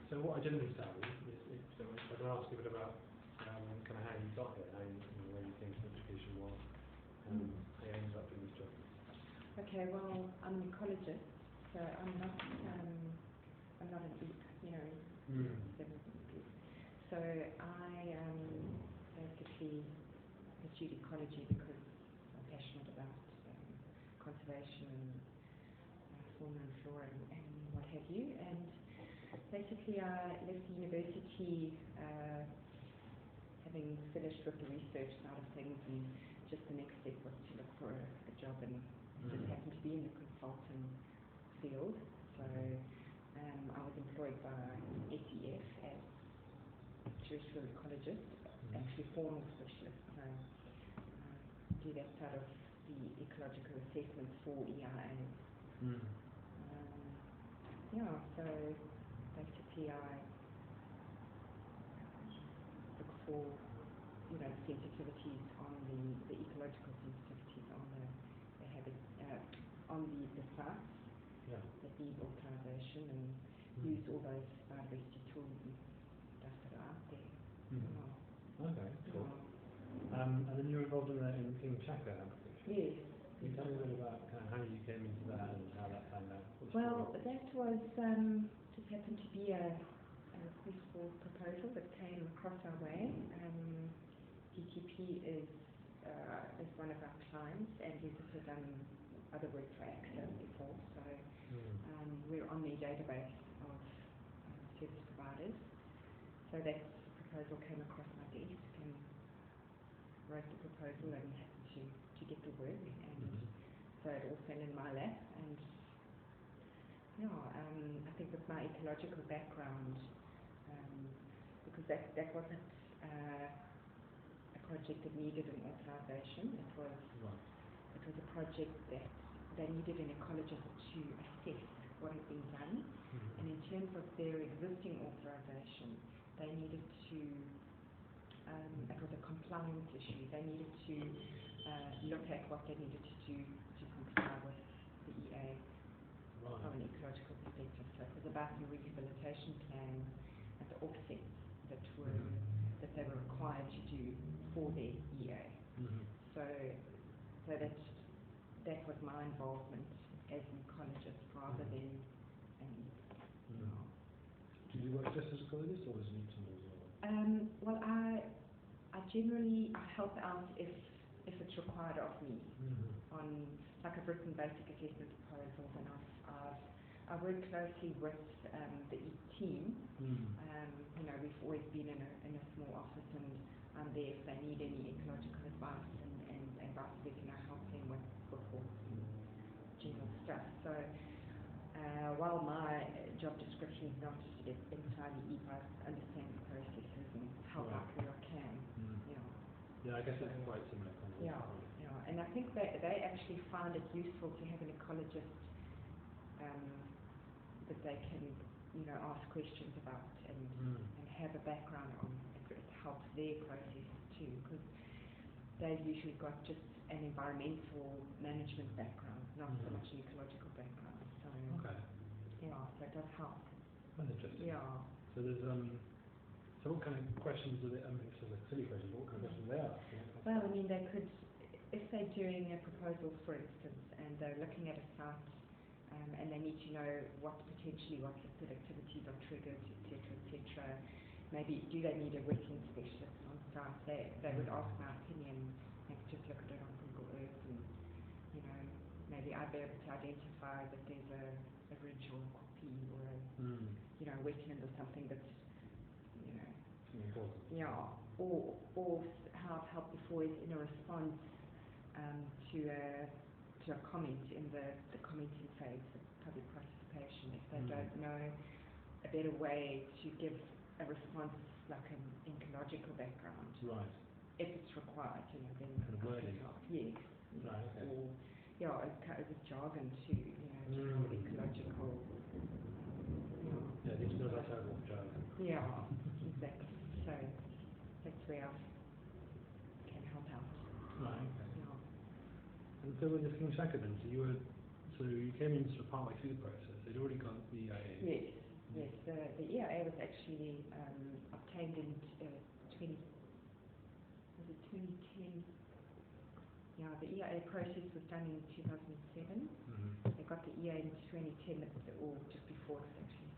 So what I generally say is so I can ask you a bit about kind of how you got here, where you came to education, how you ended up doing this job. Okay, well, I'm an ecologist, so I'm not an EP, So I basically pursued ecology because I'm passionate about conservation and fauna and flora and what have you. And basically, I left the university having finished with the research side of things, and just the next step was to look for a job, and just happened to be in the consulting field. So I was employed by SEF as terrestrial ecologist, actually faunal specialist. So I do that side of the ecological assessments for EIA. So basically I look for sensitivities on the ecological sensitivities on the habit on the sites that need authorization, and use all those biodiversity tools and stuff that are out there. Okay, cool. And then you were involved in the King Chaka application. Yes. Can you tell me a bit about kind of how you came into that and how that panned out? Well, that was just happened to be a request for proposal that came across our way. DTP is one of our clients, and we've also done other work for AXA before, so we're on the database of service providers. So that proposal came across my desk, and wrote the proposal and happened to get the work, and so it all fell in my lap. And I think with my ecological background, because that wasn't a project that needed an authorization. It was a project that they needed an ecologist to assess what had been done, and in terms of their existing authorization, they needed to. It was a compliance issue. They needed to look at what they needed to do to comply with the EA from an ecological perspective. So it was about the rehabilitation plans and the offsets that they were required to do for their EA. So that was my involvement as an ecologist rather than an EP. Did you work just as a ecologist, or was it as well? Well, I generally help out if it's required of me. On, like, I've written basic assessment proposals, and I've worked closely with the team. We've always been in a small office, and I'm there if they need any ecological advice, and advice we can help them with reports and general stuff. So while my job description is not entirely EP, I understand the processes and help out where I can. Yeah, I guess it's quite similar. And I think that they actually find it useful to have an ecologist that they can, ask questions about and have a background on. It helps their processes too, because they've usually got just an environmental management background, not so much an ecological background. So so it does help. That's interesting. Yeah. So there's so what kind of questions are they? I mean, it's a silly question, but what kind of questions are they asking? Well, I mean, they could, if they're doing a proposal, for instance, and they're looking at a site, and they need to know what listed activities are triggered, etc. Maybe do they need a working specialist on site? They would ask my opinion, and just look at it on Google Earth, and maybe I'd be able to identify that there's a ridge or a koppie or a wetland or something that's or how I've helped before is in a response to a comment in the commenting phase of public participation. If they don't know a better way to give a response, like an ecological background, if it's required, then yes, or with jargon to general ecological. Yeah, these are terrible jargon. Yeah, exactly. So that's where I can help out. Right. Okay. And so with this King Chaka then, so you came in sort of partway through the process. They'd already got the EIA. Yes. Yes, the EIA was actually obtained in 2010? Yeah, the EIA process was done in 2007. They got the EIA in 2010, or just before it actually.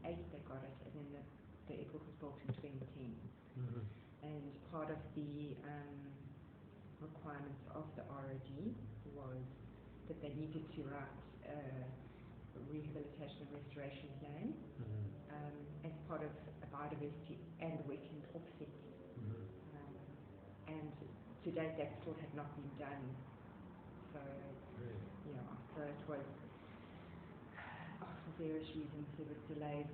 2008 they got it, and then the airport was built in 2010. And part of the requirements of the ROD was that they needed to write a rehabilitation and restoration plan as part of a biodiversity and wetland offset. And to date that still had not been done. So, yeah, so it was, for various reasons there was delays.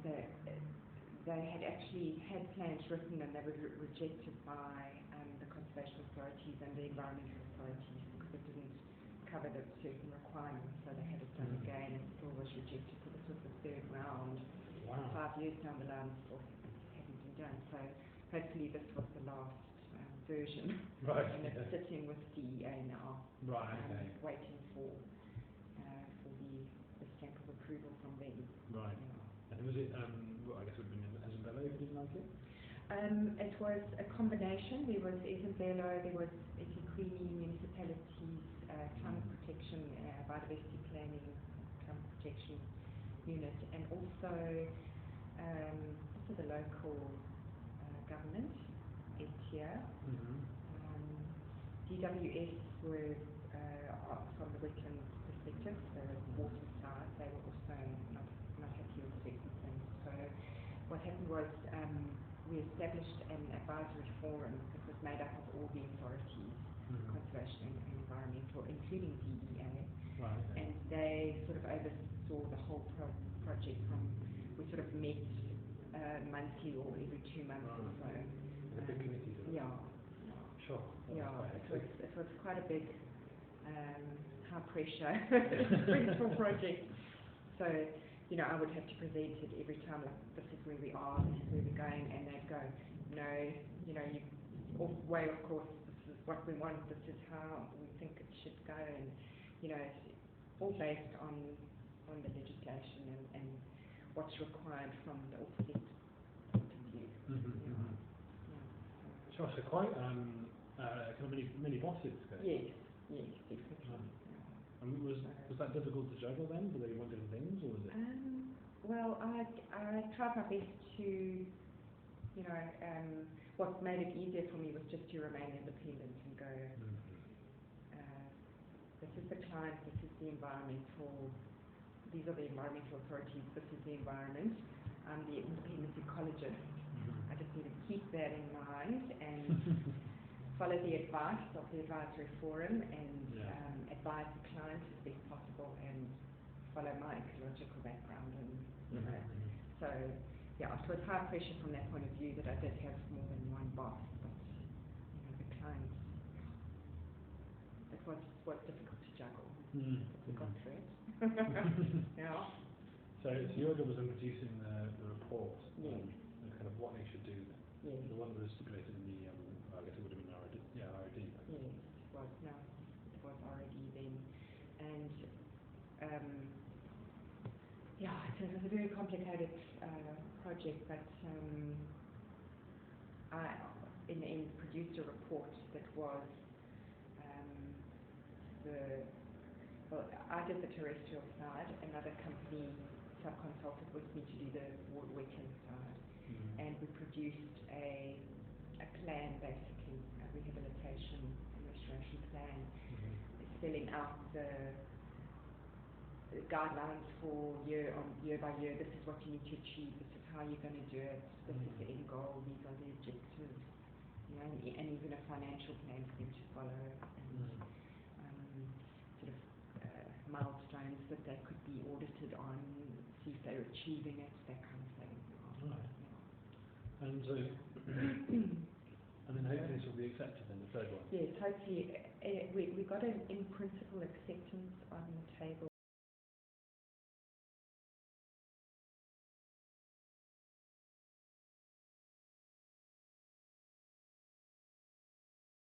They had actually had plans written and they were rejected by the conservation authorities and the environmental authorities because it didn't cover the certain requirements, so they had it done again and still was rejected. So this was the third round. Wow. 5 years down the line, still hadn't been done. So hopefully this was the last version. Right. And it's sitting with DEA now. Right. Okay. Waiting for the stamp of approval from them. Right. Yeah. And was it? Well, I guess it would have been Isabella who didn't like it. It was a combination. There was Isabella, there was Equiquini municipalities, climate protection, biodiversity planning, climate protection unit, and also the local government, ETIA. DWS were from the wetland perspective, the water side, they were also not happy with certain things. So what happened was we established an advisory forum that was made up of all the authorities, conservation and environmental, including DEA, and they sort of oversaw the whole project from, we sort of met monthly or every 2 months or so. A big committee. Yeah. Sure. Yeah, it was quite a big, high pressure, stressful project. So, you know, I would have to present it every time, like, this is where we are, this is where we're going, and they'd go, no, you know, way, of course, this is what we want, this is how we think it should go, and, you know, it's all based on the legislation and what's required from the offset point of view. Sure, so quite kind of many bosses. Yes, definitely. And was that difficult to juggle then? Did they want different things, or was it? Well, I tried my best to, you know, what made it easier for me was just to remain independent and go, this is the client, this is the environmental, these are the environmental authorities, this is the environment. I'm the independent ecologist. I just need to keep that in mind and follow the advice of the advisory forum and advise the client as best possible and follow my ecological background. And you know, so yeah, so it's high pressure from that point of view that I did have more than one boss, but you know, the clients, it was difficult to juggle. We got through it. Yeah. So your job was in producing the report. Yes. And kind of what they should do. Yes. The one that was stipulated in the, I guess it would have been ROD. Yeah, ROD. Yes, it was. No, it was ROD then, and yeah, it was a very complicated project, but I, in the end, produced a report that was well, I did the terrestrial side. Another company subconsulted with me to do the wetland side, and we produced a plan, basically, a rehabilitation and restoration plan, spelling out the guidelines for year by year. This is what you need to achieve. This is how you're going to do it. This is the end goal. These are the objectives. You know, and even a financial plan for them to follow, and sort of milestones that they could be audited on, see if they're achieving it, that kind of thing. Right. And so, and then hopefully this will be accepted in the third one. Yes, hopefully we got an in principle acceptance on the table